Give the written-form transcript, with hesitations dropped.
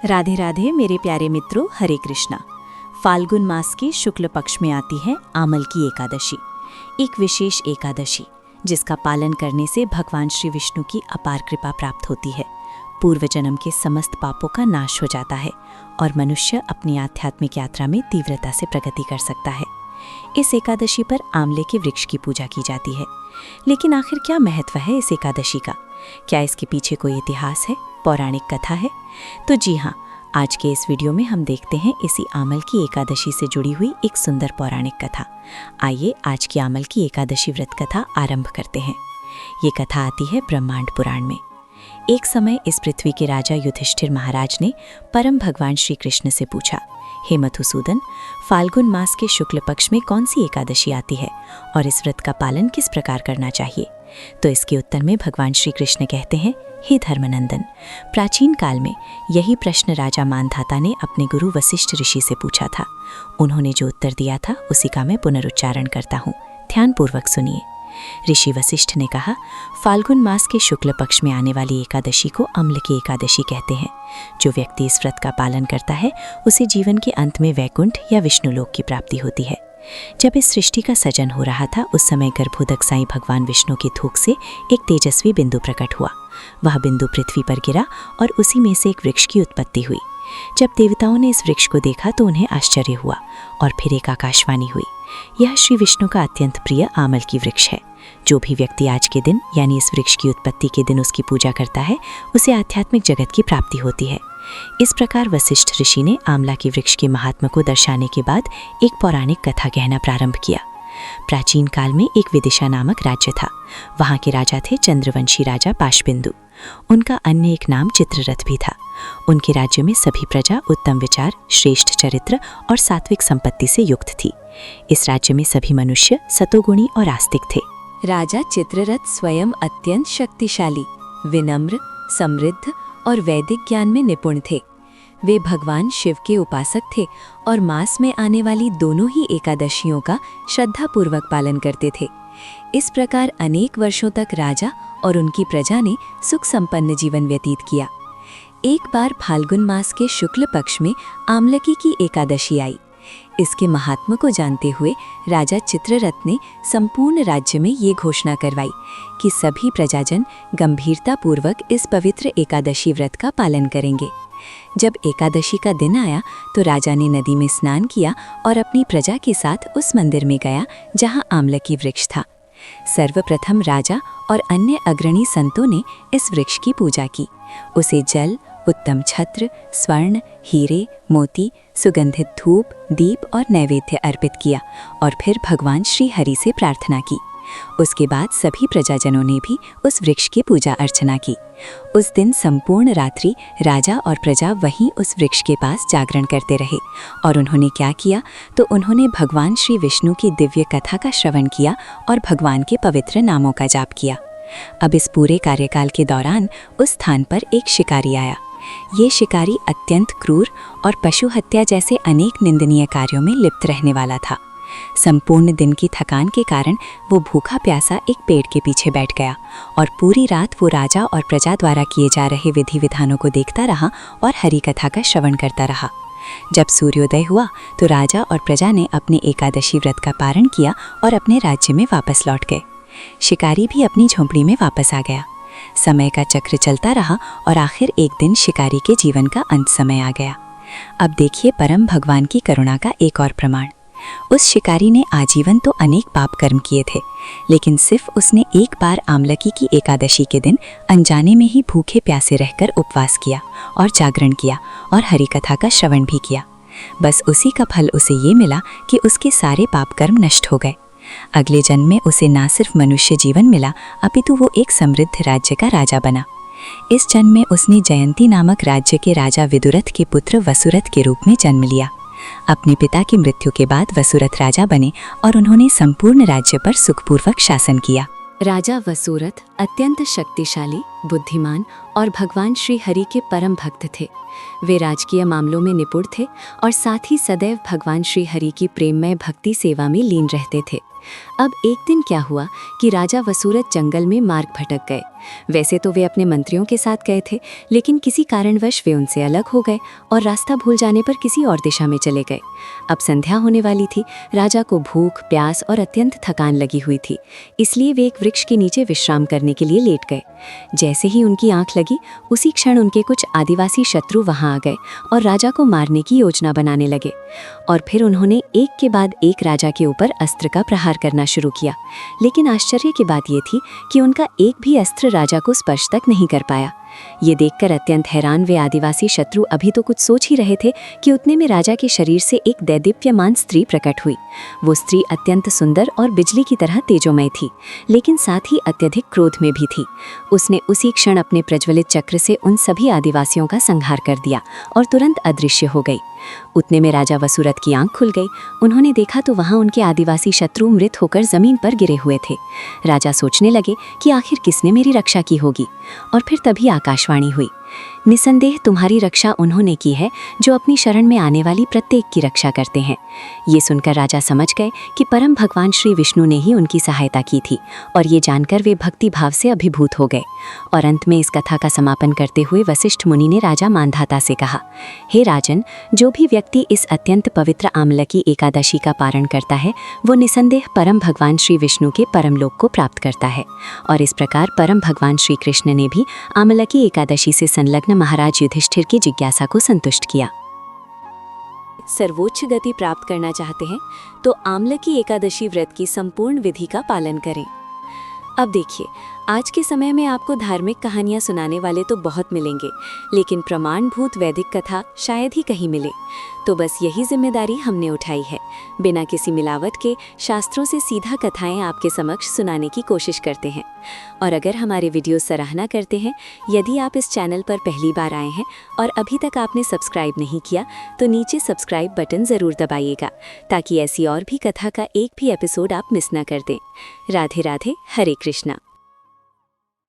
राधे राधे मेरे प्यारे मित्रों, हरे कृष्णा। फाल्गुन मास के शुक्ल पक्ष में आती है आमल की एकादशी, एक विशेष एकादशी जिसका पालन करने से भगवान श्री विष्णु की अपार कृपा प्राप्त होती है। पूर्व जन्म के समस्त पापों का नाश हो जाता है और मनुष्य अपनी आध्यात्मिक यात्रा में तीव्रता से प्रगति कर सकता है। इस एकादशी पर आंवले के वृक्ष की पूजा की जाती है। लेकिन आखिर क्या महत्व है इस एकादशी का? क्या इसके पीछे कोई इतिहास है, पौराणिक कथा है? तो जी हाँ, आज के इस वीडियो में हम देखते हैं इसी आमल की एकादशी से जुड़ी हुई एक सुंदर पौराणिक कथा। आइए आज की आमल की एकादशी व्रत कथा आरंभ करते हैं। ये कथा आती है ब्रह्मांड पुराण में। एक समय इस पृथ्वी के राजा युधिष्ठिर महाराज ने परम भगवान श्री कृष्ण से पूछा, हे मधुसूदन, फाल्गुन मास के शुक्ल पक्ष में कौन सी एकादशी आती है और इस व्रत का पालन किस प्रकार करना चाहिए? तो इसके उत्तर में भगवान श्री कृष्ण कहते हैं, हे धर्मनंदन, प्राचीन काल में यही प्रश्न राजा मानधाता ने अपने गुरु वशिष्ठ ऋषि से पूछा था। उन्होंने जो उत्तर दिया था उसी का मैं पुनरुच्चारण करता हूँ, ध्यानपूर्वक सुनिए। ऋषि वशिष्ठ ने कहा, फाल्गुन मास के शुक्ल पक्ष में आने वाली एकादशी को अम्ल की एकादशी कहते हैं। जो व्यक्ति इस व्रत का पालन करता है उसे जीवन के अंत में वैकुंठ या विष्णुलोक की प्राप्ति होती है। जब इस सृष्टि का सृजन हो रहा था उस समय गर्भोदक साईं भगवान विष्णु की थूक से एक तेजस्वी बिंदु प्रकट हुआ। वह बिंदु पृथ्वी पर गिरा और उसी में से एक वृक्ष की उत्पत्ति हुई। जब देवताओं ने इस वृक्ष को देखा तो उन्हें आश्चर्य हुआ और फिर एक आकाशवाणी हुई, यह श्री विष्णु का अत्यंत प्रिय आमल की वृक्ष है। जो भी व्यक्ति आज के दिन यानी इस वृक्ष की उत्पत्ति के दिन उसकी पूजा करता है उसे आध्यात्मिक जगत की प्राप्ति होती है। इस प्रकार वशिष्ठ ऋषि ने आंवला की वृक्ष के महात्म्य को दर्शाने के बाद एक पौराणिक कथा कहना प्रारंभ किया। प्राचीन काल में एक विदिशा नामक राज्य था। वहाँ के राजा थे चंद्रवंशी राजा पाशबिंदु। उनका अन्य एक नाम चित्ररथ भी था। उनके राज्य में सभी प्रजा उत्तम विचार, श्रेष्ठ चरित्र और सात्विक संपत्ति से युक्त थी। इस राज्य में सभी मनुष्य सतोगुणी और आस्तिक थे। राजा चित्ररथ स्वयं अत्यंत शक्तिशाली, विनम्र, समृद्ध और वैदिक ज्ञान में निपुण थे। वे भगवान शिव के उपासक थे और मास में आने वाली दोनों ही एकादशियों का श्रद्धापूर्वक पालन करते थे। इस प्रकार अनेक वर्षों तक राजा और उनकी प्रजा ने सुख संपन्न जीवन व्यतीत किया। एक बार फाल्गुन मास के शुक्ल पक्ष में आमलकी की एकादशी आई। इसके महात्म्य को जानते हुए राजा चित्ररथ ने संपूर्ण राज्य में ये घोषणा करवाई कि सभी प्रजाजन गंभीरतापूर्वक इस पवित्र एकादशी व्रत का पालन करेंगे। जब एकादशी का दिन आया तो राजा ने नदी में स्नान किया और अपनी प्रजा के साथ उस मंदिर में गया जहां आमलकी वृक्ष था। सर्वप्रथम राजा और अन्य अग्रणी संतों ने इस वृक्ष की पूजा की। उसे जल, उत्तम छत्र, स्वर्ण, हीरे, मोती, सुगंधित धूप, दीप और नैवेद्य अर्पित किया और फिर भगवान श्री हरि से प्रार्थना की। उसके बाद सभी प्रजाजनों ने भी उस वृक्ष की पूजा अर्चना की। उस दिन संपूर्ण रात्रि राजा और प्रजा वहीं उस वृक्ष के पास जागरण करते रहे। और उन्होंने क्या किया तो उन्होंने भगवान श्री विष्णु की दिव्य कथा का श्रवण किया और भगवान के पवित्र नामों का जाप किया। अब इस पूरे कार्यकाल के दौरान उस स्थान पर एक शिकारी आया। ये शिकारी अत्यंत क्रूर और पशु हत्या जैसे अनेक निंदनीय कार्यों में लिप्त रहने वाला था। संपूर्ण दिन की थकान के कारण वो भूखा प्यासा एक पेड़ के पीछे बैठ गया और पूरी रात वो राजा और प्रजा द्वारा किए जा रहे विधि विधानों को देखता रहा और हरि कथा का श्रवण करता रहा। जब सूर्योदय हुआ तो राजा और प्रजा ने अपने एकादशी व्रत का पारण किया और अपने राज्य में वापस लौट गए। शिकारी भी अपनी झोंपड़ी में वापस आ गया। समय का चक्र चलता रहा और आखिर एक दिन शिकारी के जीवन का अंत समय आ गया। अब देखिए परम भगवान की करुणा का एक और प्रमाण। उस शिकारी ने आजीवन तो अनेक पाप कर्म किए थे, लेकिन सिर्फ उसने एक बार आमलकी की एकादशी के दिन अनजाने में ही भूखे प्यासे रहकर उपवास किया और जागरण किया और हरि कथा का श्रवण भी किया। बस उसी का फल उसे ये मिला कि उसके सारे पाप कर्म नष्ट हो गए। अगले जन्म में उसे ना सिर्फ मनुष्य जीवन मिला अपितु वो एक समृद्ध राज्य का राजा बना। इस जन्म में उसने जयंती नामक राज्य के राजा विदुरथ के पुत्र वसुरथ के रूप में जन्म लिया। अपने पिता की मृत्यु के बाद वसुरथ राजा बने और उन्होंने संपूर्ण राज्य पर सुखपूर्वक शासन किया। राजा वसुरथ अत्यंत शक्तिशाली, बुद्धिमान और भगवान श्री हरि के परम भक्त थे। वे राजकीय मामलों में निपुण थे और साथ ही सदैव भगवान श्री हरि की प्रेममय भक्ति सेवा में लीन रहते थे। अब एक दिन क्या हुआ कि राजा वसुरथ जंगल में मार्ग भटक गए वैसे तो वे अपने मंत्रियों के साथ गए थे, लेकिन किसी कारणवश वे उनसे अलग हो गए और रास्ता भूल जाने पर किसी और दिशा में चले गए। अब संध्या होने वाली थी। राजा को भूख, प्यास और अत्यंत थकान लगी हुई थी, इसलिए वे एक वृक्ष के नीचे विश्राम करने के लिए लेट गए। जैसे ही उनकी आंख लगी, उसी क्षण उनके कुछ आदिवासी शत्रु वहां आ गए और राजा को मारने की योजना बनाने लगे। और फिर उन्होंने एक के बाद एक राजा के ऊपर अस्त्र का प्रहार करना शुरू किया। लेकिन आश्चर्य की बात यह थी कि उनका एक भी अस्त्र राजा को स्पर्श तक नहीं कर पाया। ये देखकर अत्यंत हैरान वे आदिवासी शत्रु अभी तो कुछ सोच ही रहे थे कि उतने में राजा के शरीर से एक दैदीप्यमान स्त्री प्रकट हुई। वो स्त्री अत्यंत सुंदर और बिजली की तरह तेजोमय थी, लेकिन साथ ही अत्यधिक क्रोध में भी थी। उसने उसी क्षण अपने प्रज्वलित चक्र से उन सभी आदिवासियों का संहार कर दिया और तुरंत अदृश्य हो गई। उतने में राजा वसुरथ की आंख खुल गई। उन्होंने देखा तो वहां उनके आदिवासी शत्रु मृत होकर जमीन पर गिरे हुए थे। राजा सोचने लगे कि आखिर किसने मेरी रक्षा की होगी, और फिर तभी आकाशवाणी हुई, निसंदेह तुम्हारी रक्षा उन्होंने की है जो अपनी शरण में आने वाली प्रत्येक की रक्षा करते हैं। ये सुनकर राजा समझ गए कि परम भगवान श्री विष्णु ने ही उनकी सहायता की थी, और ये जानकर वे भक्ति भाव से अभिभूत हो गए। और अंत में इस कथा का समापन करते हुए वशिष्ठ मुनि ने राजा मांधाता से कहा, हे राजन, जो भी व्यक्ति इस अत्यंत पवित्र आमलकी एकादशी का पारण करता है, वो निसंदेह परम भगवान श्री विष्णु के परमलोक को प्राप्त करता है। और इस प्रकार परम भगवान श्री कृष्ण ने भी आमलकी एकादशी से संलग्न महाराज युधिष्ठिर की जिज्ञासा को संतुष्ट किया। सर्वोच्च गति प्राप्त करना चाहते हैं तो आमलकी एकादशी व्रत की संपूर्ण विधि का पालन करें। अब देखिए, आज के समय में आपको धार्मिक कहानियां सुनाने वाले तो बहुत मिलेंगे, लेकिन प्रमाणभूत वैदिक कथा शायद ही कहीं मिले। तो बस यही जिम्मेदारी हमने उठाई है। बिना किसी मिलावट के शास्त्रों से सीधा कथाएं आपके समक्ष सुनाने की कोशिश करते हैं। और अगर हमारे वीडियो सराहना करते हैं, यदि आप इस चैनल पर पहली बार आए हैं और अभी तक आपने सब्सक्राइब नहीं किया, तो नीचे सब्सक्राइब बटन ज़रूर दबाइएगा, ताकि ऐसी और भी कथा का एक भी एपिसोड आप मिस ना कर दें। राधे राधे, हरे कृष्णा।